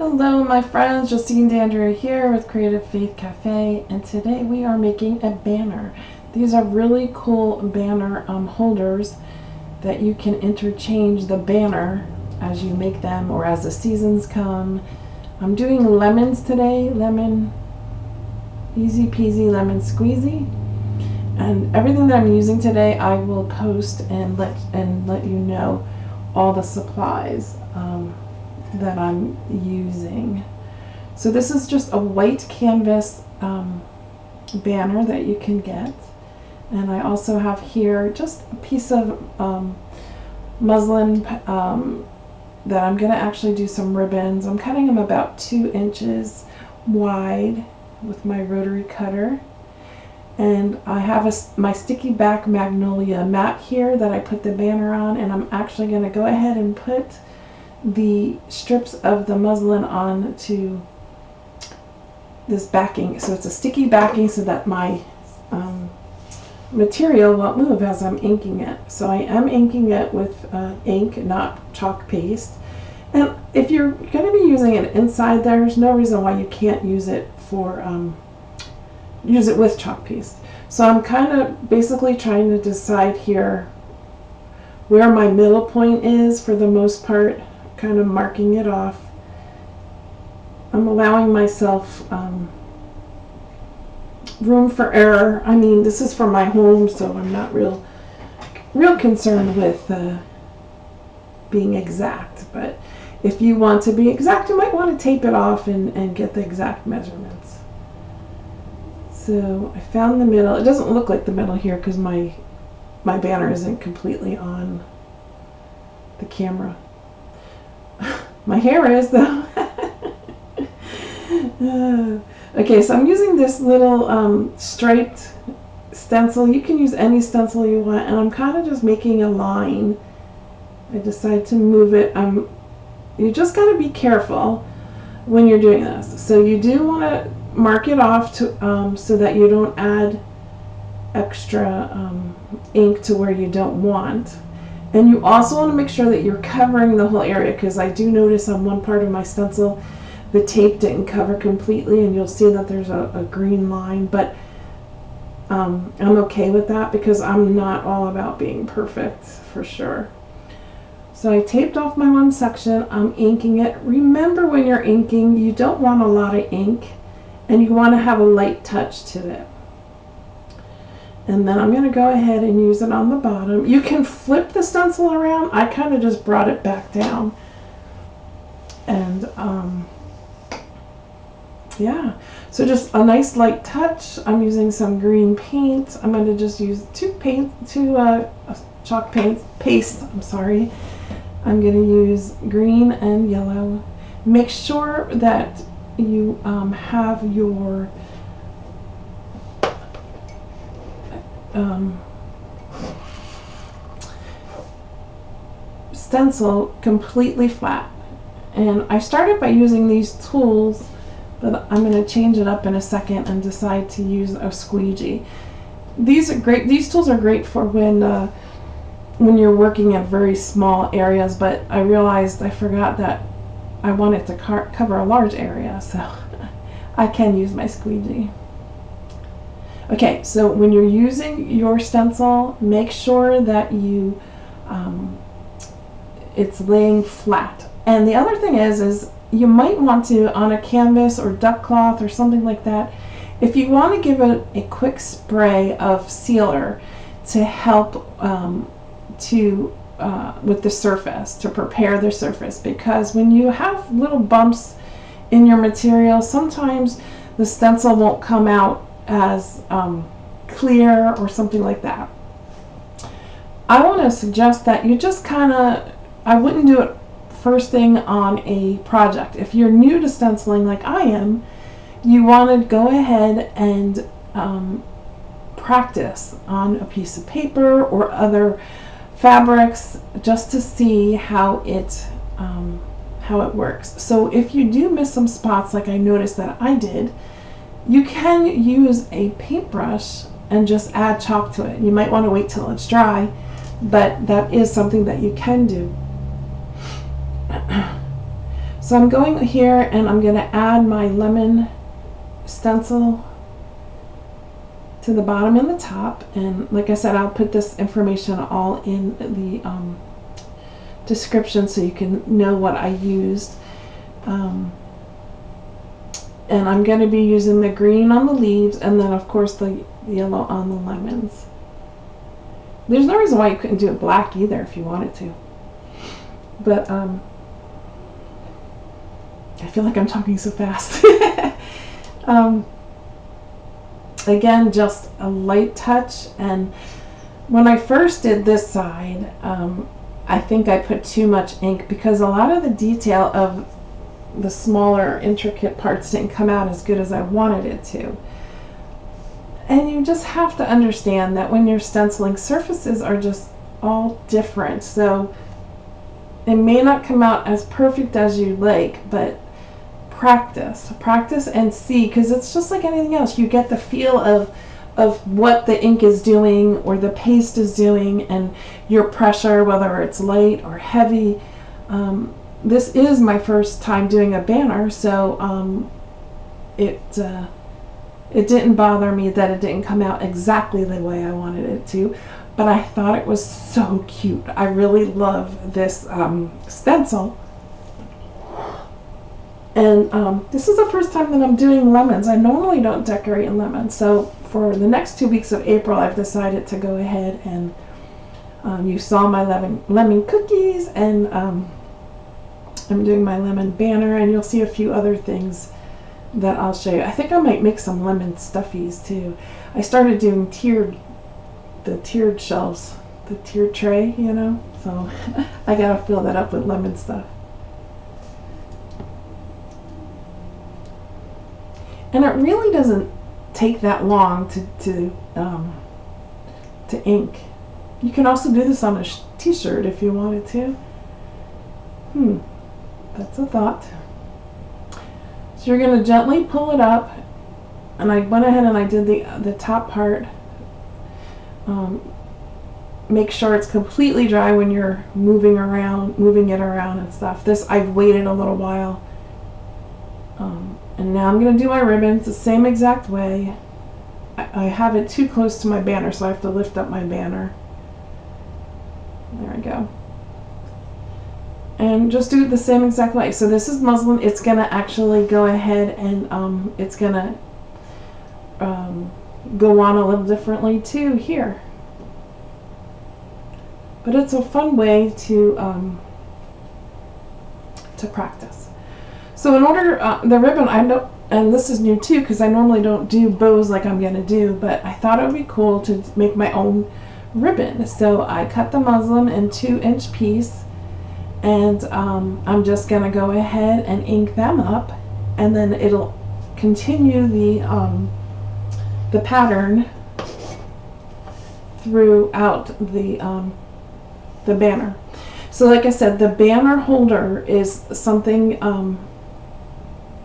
Hello my friends, Justine Dandria here with Creative Faith Cafe, and today we are making a banner. These are really cool banner holders that you can interchange the banner as you make them or as the seasons come. I'm doing lemons today, lemon easy peasy lemon squeezy, and everything that I'm using today I will post and let you know all the supplies that I'm using. So this is just a white canvas banner that you can get, and I also have here just a piece of muslin that I'm going to actually do some ribbons. I'm cutting them about 2 inches wide with my rotary cutter, and I have my sticky back Magnolia mat here that I put the banner on, and I'm actually going to go ahead and put the strips of the muslin onto this backing. So it's a sticky backing so that my material won't move as I'm inking it. So I am inking it with ink, not chalk paste. And if you're going to be using it inside, there's no reason why you can't use it for use it with chalk paste. So I'm kind of basically trying to decide here where my middle point is for the most part, kind of marking it off. I'm allowing myself room for error. I mean, this is for my home, so I'm not real concerned with being exact. But if you want to be exact, you might want to tape it off and get the exact measurements. So I found the middle. It doesn't look like the middle here because my banner isn't completely on the camera. My hair is though. Okay, so I'm using this little striped stencil. You can use any stencil you want, and I'm kind of just making a line. I decided to move it. You just got to be careful when you're doing this. So you do want to mark it off to so that you don't add extra ink to where you don't want. And you also want to make sure that you're covering the whole area, because I do notice on one part of my stencil the tape didn't cover completely, and you'll see that there's a green line, but I'm okay with that because I'm not all about being perfect for sure. So I taped off my one section. I'm inking it. Remember, when you're inking, you don't want a lot of ink, and you want to have a light touch to it. And then I'm going to go ahead and use it on the bottom. You can flip the stencil around. I kind of just brought it back down. And yeah, so just a nice light touch. I'm using some green paint. I'm going to just use two chalk paste. I'm sorry. I'm going to use green and yellow. Make sure that you have your stencil completely flat. And I started by using these tools, but I'm going to change it up in a second and decide to use a squeegee. These are great. These tools are great for when you're working in very small areas, but I realized I forgot that I wanted to cover a large area, so I can use my squeegee. Okay, so when you're using your stencil, make sure that you it's laying flat. And the other thing is you might want to, on a canvas or duck cloth or something like that, if you want to give it a quick spray of sealer to help with the surface, to prepare the surface, because when you have little bumps in your material, sometimes the stencil won't come out as clear or something like that. I want to suggest that you just I wouldn't do it first thing on a project. If you're new to stenciling like I am, you want to go ahead and practice on a piece of paper or other fabrics just to see how it works. So if you do miss some spots, like I noticed that I did, you can use a paintbrush and just add chalk to it. You might want to wait till it's dry, but that is something that you can do. So I'm going here and I'm going to add my lemon stencil to the bottom and the top, and like I said, I'll put this information all in the description so you can know what I used. And I'm going to be using the green on the leaves, and then of course the yellow on the lemons. There's no reason why you couldn't do it black either if you wanted to, but I feel like I'm talking so fast. Again, just a light touch. And when I first did this side, I think I put too much ink because a lot of the detail of the smaller intricate parts didn't come out as good as I wanted it to. And you just have to understand that when you're stenciling, surfaces are just all different. So it may not come out as perfect as you'd like, but practice and see, because it's just like anything else. You get the feel of what the ink is doing or the paste is doing, and your pressure, whether it's light or heavy. This is my first time doing a banner, so it didn't bother me that it didn't come out exactly the way I wanted it to, but I thought it was so cute. I really love this stencil. And this is the first time that I'm doing lemons. I normally don't decorate in lemons. So for the next 2 weeks of April, I've decided to go ahead and you saw my lemon cookies, and I'm doing my lemon banner, and you'll see a few other things that I'll show you. I think I might make some lemon stuffies too. I started doing the tiered shelves, the tiered tray, you know, so I gotta fill that up with lemon stuff. And it really doesn't take that long to ink. You can also do this on a t-shirt if you wanted to. That's a thought. So you're going to gently pull it up, and I went ahead and I did the top part. Make sure it's completely dry when you're moving it around and stuff. This, I've waited a little while. And now I'm going to do my ribbons the same exact way. I have it too close to my banner, so I have to lift up my banner. There we go. And just do it the same exact way. So this is muslin. It's going to actually go ahead and it's going to go on a little differently too here. But it's a fun way to practice. So in order, the ribbon, and this is new too, because I normally don't do bows like I'm going to do, but I thought it would be cool to make my own ribbon. So I cut the muslin in 2-inch piece, and I'm just going to go ahead and ink them up, and then it'll continue the pattern throughout the banner. So like I said, the banner holder is something,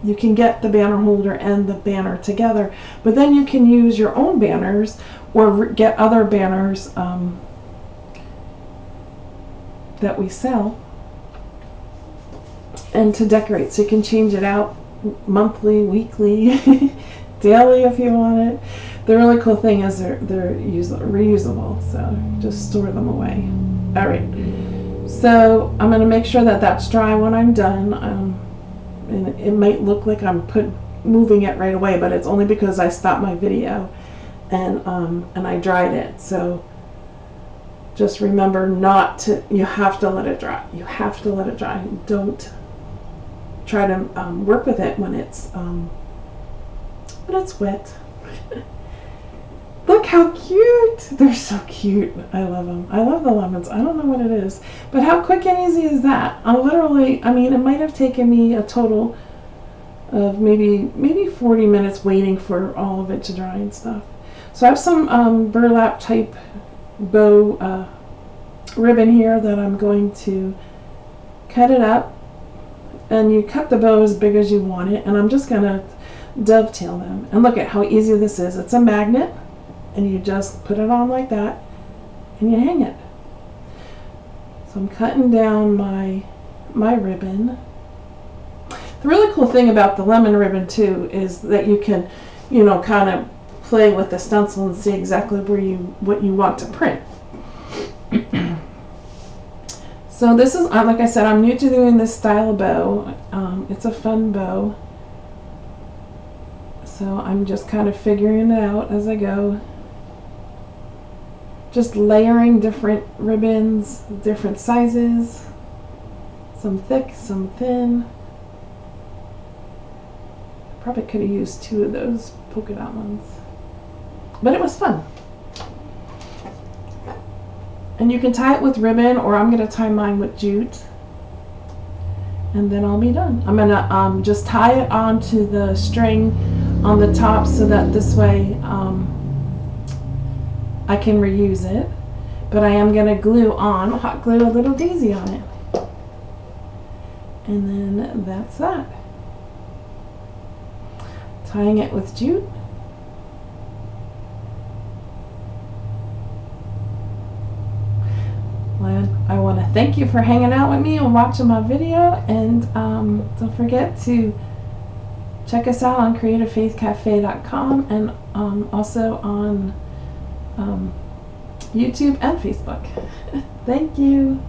you can get the banner holder and the banner together, but then you can use your own banners or get other banners that we sell and to decorate. So you can change it out monthly, weekly, daily if you want it. The really cool thing is they're reusable, so just store them away. All right, so I'm going to make sure that that's dry when I'm done. And it might look like I'm moving it right away, but it's only because I stopped my video and I dried it. So just remember you have to let it dry. You have to let it dry. Don't try to work with it when it's wet. Look how cute! They're so cute. I love them. I love the lemons. I don't know what it is, but how quick and easy is that? I mean, it might have taken me a total of maybe 40 minutes waiting for all of it to dry and stuff. So I have some burlap type bow ribbon here that I'm going to cut it up, and you cut the bow as big as you want it, and I'm just going to dovetail them. And look at how easy this is. It's a magnet, and you just put it on like that and you hang it. So I'm cutting down my ribbon, The really cool thing about the lemon ribbon too is that you can, kind of play with the stencil and see exactly what you want to print. So this is, like I said, I'm new to doing this style of bow. It's a fun bow. So I'm just kind of figuring it out as I go. Just layering different ribbons, different sizes. Some thick, some thin. Probably could have used 2 of those polka dot ones. But it was fun. And you can tie it with ribbon, or I'm going to tie mine with jute. And then I'll be done. I'm going to just tie it onto the string on the top so that this way I can reuse it. But I am going to glue on, hot glue a little daisy on it. And then that's that. Tying it with jute. I want to thank you for hanging out with me and watching my video, and don't forget to check us out on creativefaithcafe.com and also on YouTube and Facebook. Thank you.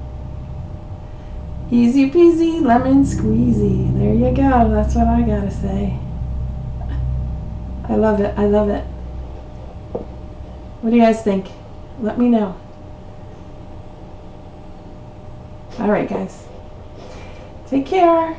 Easy peasy, lemon squeezy. There you go. That's what I gotta say. I love it. I love it. What do you guys think? Let me know. All right, guys. Take care.